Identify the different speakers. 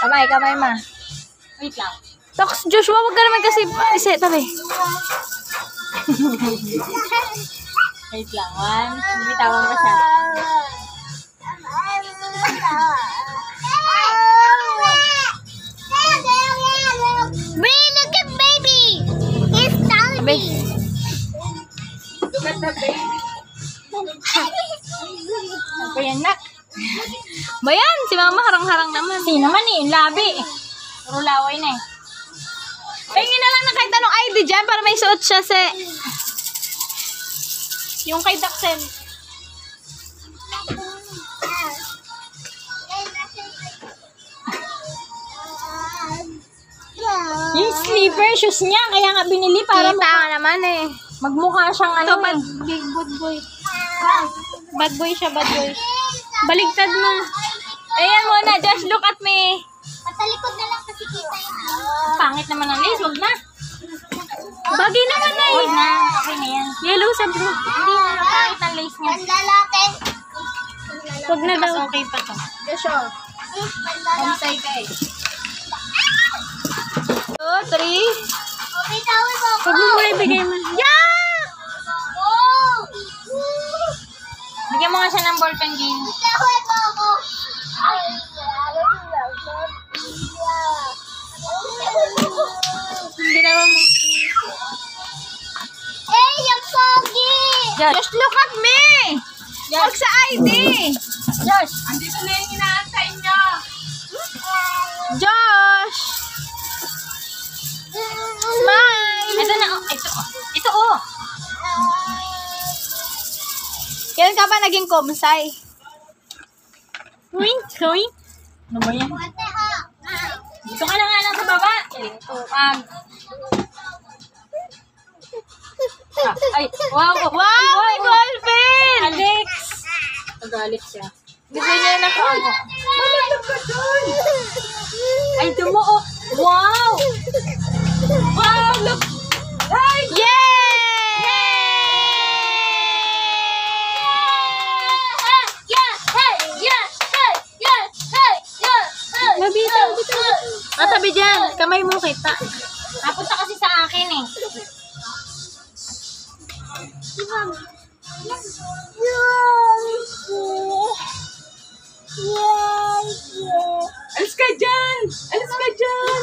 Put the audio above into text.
Speaker 1: Kamay, kamay ma.
Speaker 2: Wait lang.
Speaker 1: Toks, Joshua, wag ka naman kasi isa, tabi.
Speaker 2: Wait lang. One. Bitawan ko siya.
Speaker 3: Look at baby. He's telling me.
Speaker 2: Look at the baby. Ano yan, nak?
Speaker 1: Bayan, si mama harang-harang naman.
Speaker 2: Hindi naman eh. Yung labi. Puro laway na eh.
Speaker 1: Pahingin na lang ng kahit anong ID dyan para may suot siya sa...
Speaker 2: Yung kay Daxel. Yung sleeper shoes niya. Kaya nga binili para
Speaker 1: Kita ka naman eh.
Speaker 2: magmukha siyang ano.
Speaker 1: Ito,
Speaker 2: Big bad boy. Bad boy siya, bad boy.
Speaker 1: Baligtad mo. Ayan muna, Josh, look at me.
Speaker 3: Patalikod na lang kasi kita yung
Speaker 2: Pangit naman ang lace. Huwag na.
Speaker 1: Bagay naman na eh.
Speaker 2: Huwag na. Okay na yan.
Speaker 1: Yellow sa blue.
Speaker 2: Hindi na. Pangit ang lace niya.
Speaker 3: Ganda natin.
Speaker 1: Huwag na daw.
Speaker 2: Mas okay pa to.
Speaker 1: Joshua.
Speaker 3: Ganda natin.
Speaker 2: Bonsai ka eh.
Speaker 1: 2, 3.
Speaker 3: Okay, tawin mo ako.
Speaker 1: Huwag mo muna ibigay mo. Yeah!
Speaker 3: Oh!
Speaker 2: Bigyan mo nga siya ng ballpen game.
Speaker 3: Tawin mo ako.
Speaker 1: Ginawa mo.
Speaker 3: Hey, yung pogi!
Speaker 1: Josh, look at me! Huwag sa ID!
Speaker 2: Josh! Andito na yung inaantay niya.
Speaker 1: Josh! Smile!
Speaker 2: Ito na. Oh. Ito oh.
Speaker 1: Kailan ka ba naging komsay?
Speaker 2: Uy. Ano ba yan?
Speaker 3: Ate, ah.
Speaker 2: Dito ka na nga lang sa baba. Ay, wow.
Speaker 1: Wow! May ballpen!
Speaker 2: Alex! Nagalit siya.
Speaker 1: Gusto niya na ko.
Speaker 2: Ay, dumuo. Wow! Wow, look! Ay!
Speaker 1: Mabitaw, bitaw. Matabi dyan. Kamay mo kita.
Speaker 2: Napunta kasi sa akin eh.
Speaker 1: Alis ka dyan! Alis ka dyan!